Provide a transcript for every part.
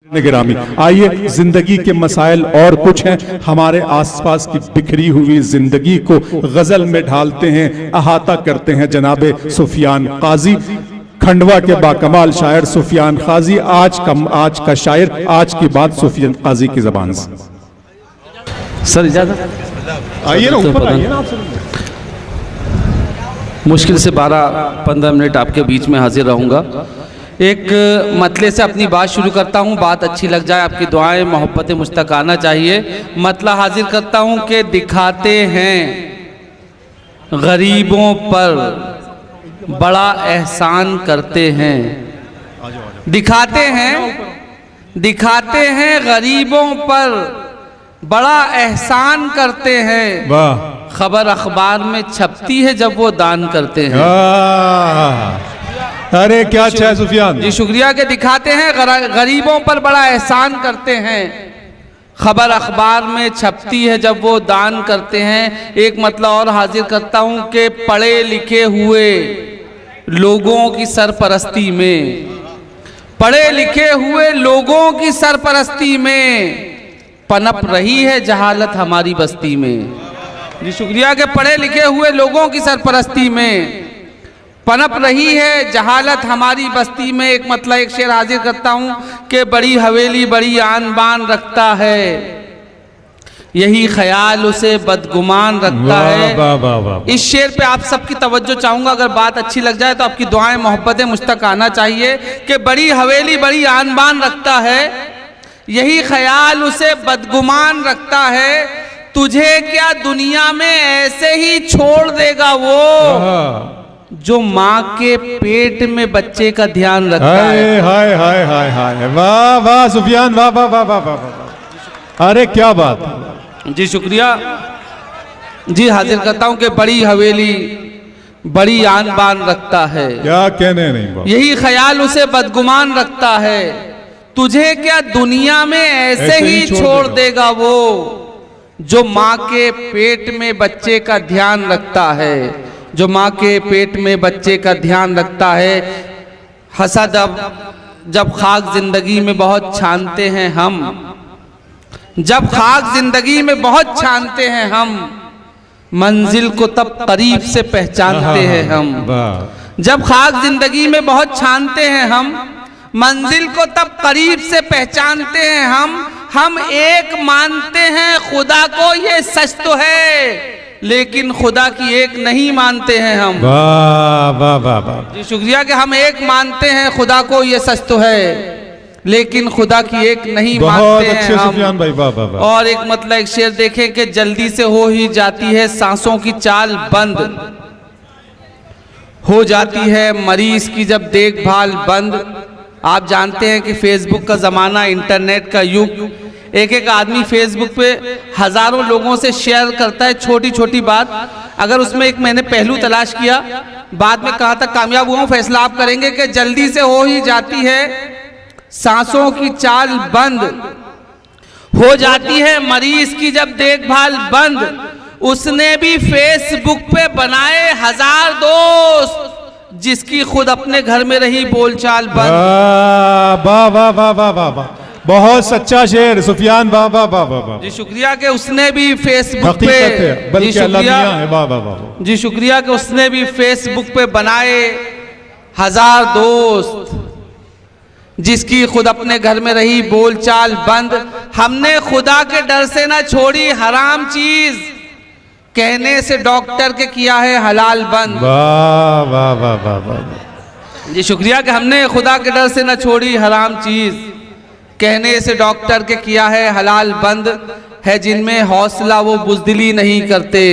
गिरामी, आइए जिंदगी के मसाइल और कुछ हैं। हमारे आसपास की बिखरी हुई जिंदगी को गजल में ढालते हैं, अहाता करते हैं जनाबे सुफियान काजी। खंडवा के बाकमाल शायर सुफियान काजी आज का शायर, आज की बात सुफियान काजी की जबान से। सर इजाजत, आइए ना ऊपर आइए ना। मुश्किल से 12-15 मिनट आपके बीच में हाजिर रहूँगा। एक मतले से अपनी बात शुरू करता हूँ, बात अच्छी लग जाए, आपकी दुआएं मोहब्बतें मुझ तक आना चाहिए। मतला हाजिर करता हूँ कि दिखाते हैं गरीबों पर बड़ा एहसान करते हैं, दिखाते हैं गरीबों पर बड़ा एहसान करते हैं। वाह, खबर अखबार में छपती है जब वो दान करते हैं। अरे क्या अच्छा है सुफियान जी, शुक्रिया के दिखाते हैं गरीबों पर बड़ा एहसान करते हैं, खबर अखबार में छपती है जब वो दान करते हैं। एक मतलब और हाजिर करता हूं कि पढ़े लिखे हुए लोगों की सरपरस्ती में, पढ़े लिखे हुए लोगों की सरपरस्ती में पनप रही है जहालत हमारी बस्ती में। जी शुक्रिया के पढ़े लिखे हुए लोगों की सरपरस्ती में पनप रही है जहालत हमारी बस्ती में। एक मतलब एक शेर हाजिर करता हूँ कि बड़ी हवेली बड़ी आन बान रखता है, यही ख्याल उसे बदगुमान रखता है। वाह, वाह, वाह। इस शेर पे आप सबकी तवज्जो चाहूँगा, अगर बात अच्छी लग जाए तो आपकी दुआएं मोहब्बतें मुझ तक आना चाहिए कि बड़ी हवेली बड़ी आन बान रखता है, यही ख्याल उसे बदगुमान रखता है। तुझे क्या दुनिया में ऐसे ही छोड़ देगा वो जो माँ के पेट में बच्चे का ध्यान रखता है। हाय हाय हाय हाय, वाह वाह सुफियान, वाह वाह वाह वाह वाह, अरे क्या बात। जी शुक्रिया जी, हाजिर करता हूँ कि बड़ी हवेली बड़ी आन बान रखता है, क्या कहने नहीं बात। यही ख्याल उसे बदगुमान रखता है। तुझे क्या दुनिया में ऐसे ही छोड़ देगा वो जो माँ के पेट में बच्चे का ध्यान रखता है, जो माँ के पेट में बच्चे का ध्यान रखता है। हसद जब खाक जिंदगी में बहुत छानते हैं हम, जब खाक जिंदगी में बहुत छानते हैं हम, मंजिल को तब करीब से पहचानते हैं हम। जब खाक जिंदगी में बहुत छानते हैं हम, मंजिल को तब करीब से पहचानते हैं हम एक मानते हैं खुदा को, ये सच तो है, लेकिन खुदा की एक नहीं मानते हैं हम। वाह वाह वाह वाह जी शुक्रिया कि हम एक मानते हैं खुदा को, ये सच तो है, लेकिन खुदा की एक नहीं मानते हैं हम। सुफियान भाई, वाह वाह वाह। और एक मतलब एक शेर देखें कि जल्दी से हो ही जाती है सांसों की चाल बंद, हो जाती है मरीज की जब देखभाल बंद। आप जानते हैं कि फेसबुक का ज़माना, इंटरनेट का युग, एक एक आदमी फेसबुक पे हजारों लोगों से शेयर करता है छोटी छोटी बात। अगर उसमें एक मैंने पहलू तलाश किया, बाद में कहा था कामयाब हुआ, फैसला आप करेंगे कि जल्दी से हो ही जाती है सांसों की चाल बंद, हो जाती है मरीज की जब देखभाल बंद। उसने भी फेसबुक पे बनाए 1000 दोस्त, जिसकी खुद अपने घर में रही बोलचाल बंद। वाह वाह वाह वाह वाह वाह, बहुत सच्चा शेर सुफियान, वाह वाह वाह वाह। जी शुक्रिया कि उसने भी फेसबुक पे, जी शुक्रिया, वाह वाह वाह, जी शुक्रिया कि उसने भी फेसबुक पे बनाए 1000 दोस्त, जिसकी खुद अपने घर में रही बोलचाल बंद। हमने खुदा के डर से ना छोड़ी हराम चीज, कहने से डॉक्टर के किया है हलाल बंद। वाह वाह वाह वाह वाह। जी शुक्रिया कि हमने खुदा के डर से ना छोड़ी हराम चीज, कहने से डॉक्टर के किया है हलाल बंद। है जिनमें हौसला वो बुज़दिली नहीं करते,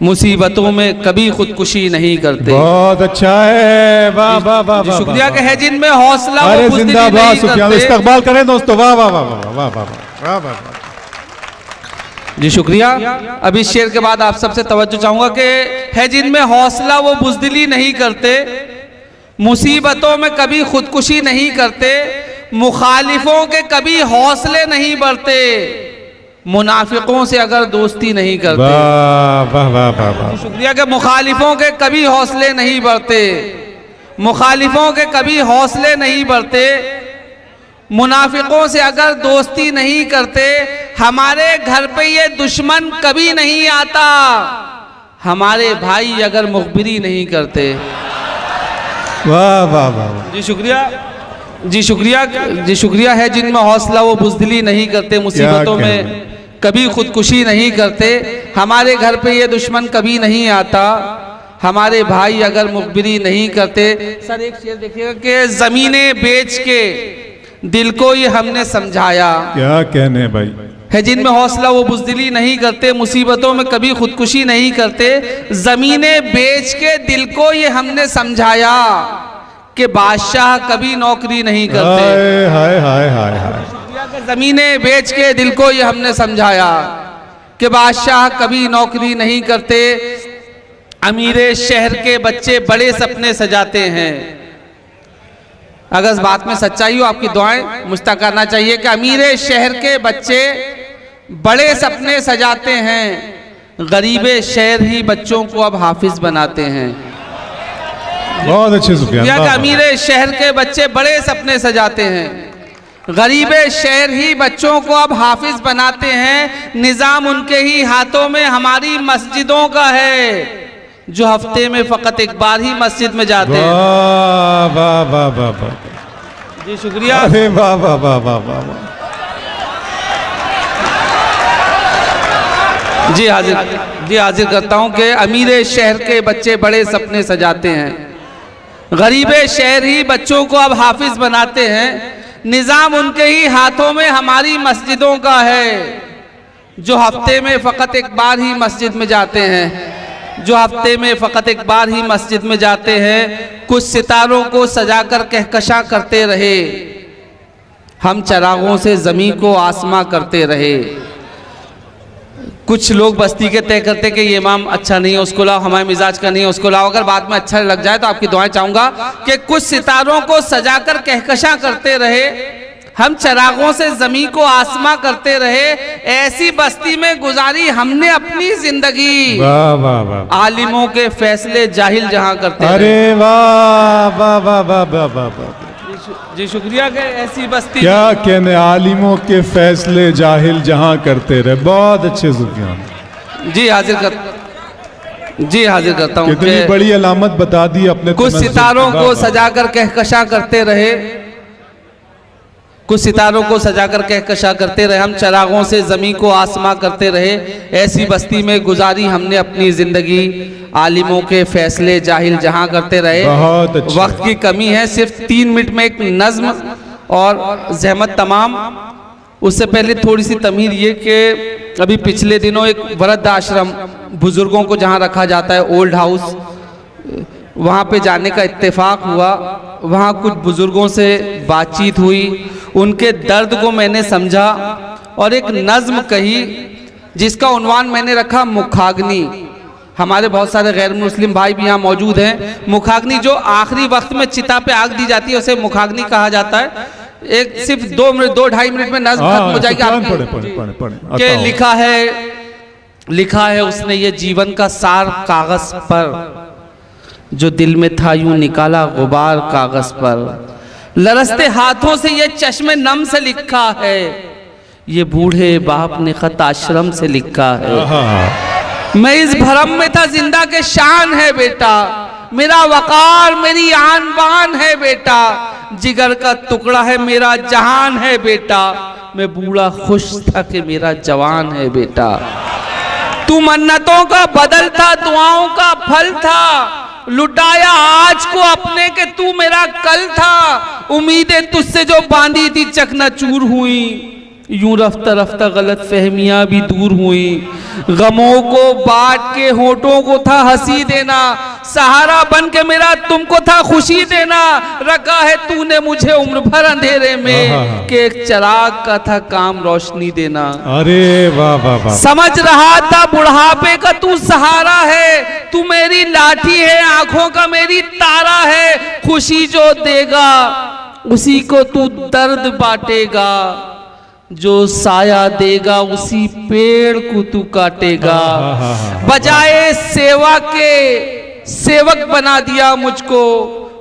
मुसीबतों में कभी खुदकुशी नहीं करते। बहुत अच्छा है, वाह वाह वाह। जी शुक्रिया कि है जिनमें हौसला वो बुज़दिली जिंदाबाद नहीं सुफियान, करते। इस्तकबाल करें दोस्तों, वाह वाह वाह वाह वाह वाह वाह। जी शुक्रिया। अब इस शेर के बाद आप सबसे तवज्जो चाहूंगा कि है जिनमें हौसला वो बुज़दिली नहीं करते, मुसीबतों में कभी खुदकुशी नहीं करते, मुखालिफों के कभी हौसले नहीं बढ़ते, मुनाफिकों से अगर दोस्ती नहीं करते। वाह वाह वाह वाह वाह। शुक्रिया कि मुखालिफों के कभी हौसले नहीं बढ़ते, मुखालिफों के कभी हौसले नहीं बढ़ते, मुनाफिकों से अगर दोस्ती नहीं करते, हमारे घर पे ये दुश्मन कभी नहीं आता। हमारे भाई अगर मुखबिरी नहीं करते। वाह वाह वाह। जी शुक्रिया, जी शुक्रिया, जी शुक्रिया है जिनमें हौसला वो बुज़दिली नहीं करते, मुसीबतों में कभी खुदकुशी नहीं करते। हमारे घर पे ये दुश्मन कभी नहीं आता। हमारे भाई अगर मुखबिरी नहीं करते। सर एक शेर देखिएगा कि ज़मीनें बेच के दिल को ये हमने समझाया। क्या कहने भाई। है जिनमें हौसला वो बुज़दिली नहीं करते, मुसीबतों में कभी खुदकुशी नहीं करते। ज़मीनें बेच के दिल को ये हमने समझाया कि बादशाह कभी नौकरी नहीं करते। हाय हाय हाय हाय। ज़मीनें बेच के दिल को ये हमने समझाया कि बादशाह कभी नौकरी नहीं करते। अमीरे शहर के बच्चे बड़े सपने सजाते हैं। अगर इस बात में सच्चाई हो, आपकी दुआएं मुझ तक करना चाहिए कि अमीरे शहर के बच्चे बड़े सपने सजाते हैं, गरीबे शहर ही बच्चों को अब हाफिज बनाते हैं। बहुत अच्छे सुफियान। अमीरे शहर के बच्चे बड़े सपने सजाते हैं, गरीबे शहर ही बच्चों को अब हाफिज बनाते हैं। निजाम उनके ही हाथों में हमारी मस्जिदों का है, जो हफ्ते में फकत एक बार ही मस्जिद में जाते हैं। वाह वाह वाह वाह वाह। जी शुक्रिया। अरे वाह वाह वाह वाह वाह। जी हाजिर करता हूं कि अमीरे शहर के बच्चे बड़े सपने सजाते हैं, गरीबे शहर ही बच्चों को अब हाफिज बनाते हैं। निजाम उनके ही हाथों में हमारी मस्जिदों का है, जो हफ्ते में फकत एक बार ही मस्जिद में जाते हैं, जो हफ्ते में फकत एक बार ही मस्जिद में जाते हैं। कुछ सितारों को सजाकर कहकशा करते रहे, हम चरागों से ज़मीं को आसमां करते रहे। कुछ लोग बस्ती के तय करते कि ये इमाम अच्छा नहीं है, उसको लाओ, हमारे मिजाज का नहीं है, उसको लाओ। अगर बाद में अच्छा लग जाए तो आपकी दुआएं चाहूँगा कि कुछ सितारों को सजाकर कहकशा करते रहे, हम चरागों से ज़मीं को आसमां करते रहे। ऐसी बस्ती में गुजारी हमने अपनी जिंदगी, वाह वाह वाह। आलिमों के फैसले जाहिल जहां करते रहे। अरे वाह वाह वाह वाह वाह वाह। जी शुक्रिया कि ऐसी बस्ती। क्या कहने, आलिमों के फैसले जाहिल जहां करते रहे। बहुत अच्छे सुफियान। जी हाजिर करता हूँ। कितनी बड़ी अलामत बता दी अपने। कुछ सितारों को सजाकर कहकशा करते रहे, कुछ सितारों को सजाकर कहकशा करते रहे, हम चरागों से ज़मीं को आसमां करते रहे। ऐसी बस्ती में गुजारी हमने अपनी ज़िंदगी, आलिमों के फैसले जाहिल जहां करते रहे। बहुत अच्छा। वक्त की कमी है, सिर्फ 3 मिनट में एक नज़्म और ज़हमत तमाम। उससे पहले थोड़ी सी तमीर ये कि अभी पिछले दिनों एक वृद्ध आश्रम, बुज़ुर्गों को जहाँ रखा जाता है, ओल्ड हाउस, वहाँ पे जाने का इत्तेफाक हुआ। वहाँ कुछ बुज़ुर्गों से बातचीत हुई, उनके दर्द को मैंने समझा और एक नज़्म कही जिसका उन्वान मैंने रखा मुखाग्नि। हमारे बहुत सारे गैर मुस्लिम भाई भी यहाँ मौजूद हैं। मुखाग्नि जो आखिरी वक्त में चिता पे आग दी जाती है, उसे मुखाग्नि कहा जाता है। एक सिर्फ 2-2.5 मिनट में नज़्म खत्म हो जाएगी आपकी। के लिखा है उसने ये जीवन का सार कागज पर, जो दिल में था यूं निकाला गुबार कागज पर। लरसते हाथों से ये चश्मे नम से लिखा है, ये बूढ़े बाप ने खत आश्रम से लिखा है। मैं इस भरम में था, जिंदा के शान है बेटा, मेरा वकार मेरी आन बान है बेटा, जिगर का टुकड़ा है मेरा जहान है बेटा, मैं बूढ़ा खुश था कि मेरा जवान है बेटा। तू मन्नतों का बदल था, दुआओं का फल था, लुटाया आज को अपने के तू मेरा कल था। उम्मीदें तुझसे जो बांधी थी चकनाचूर हुई, यूं रफ्ता रफ्ता गलत फहमियां भी दूर हुई। गमों को बांट के होठों को था हंसी देना, सहारा बन के मेरा तुमको था खुशी देना। रखा है तूने मुझे उम्र भर अंधेरे में, कि एक चिराग का था काम रोशनी देना। अरे वाह वाह वाह। समझ रहा था बुढ़ापे का तू सहारा है, तू मेरी लाठी है आंखों का मेरी तारा है। खुशी जो देगा उसी को तू दर्द बांटेगा, जो साया देगा उसी पेड़ को तू काटेगा। बजाए सेवा के सेवक बना दिया मुझको,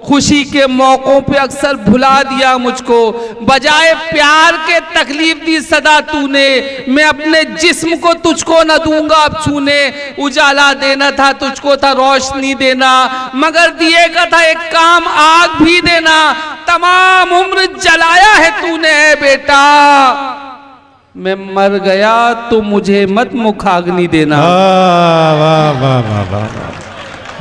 खुशी के मौकों पे अक्सर भुला दिया मुझको, बजाय प्यार के तकलीफ दी सदा तूने। मैं अपने जिस्म को तुझको न दूंगा अब छूने, उजाला देना था तुझको था रोशनी देना, मगर दिएगा था एक काम आग भी देना। तमाम उम्र जलाया है तूने है बेटा, मैं मर गया तो मुझे मत मुखाग्नि देना। वाह वाह वाह वाह,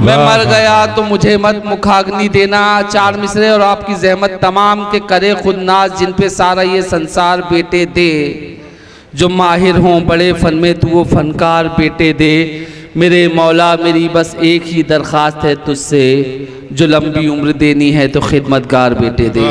मैं मर गया तो मुझे मत मुखाग्नि देना। 4 मिसरे और आपकी जहमत तमाम के करे खुद नाज, जिन पे सारा ये संसार बेटे दे, जो माहिर हों बड़े फन में तू वो फनकार बेटे दे। मेरे मौला मेरी बस एक ही दरख्वास्त है तुझसे, जो लंबी उम्र देनी है तो खिदमतगार बेटे दे।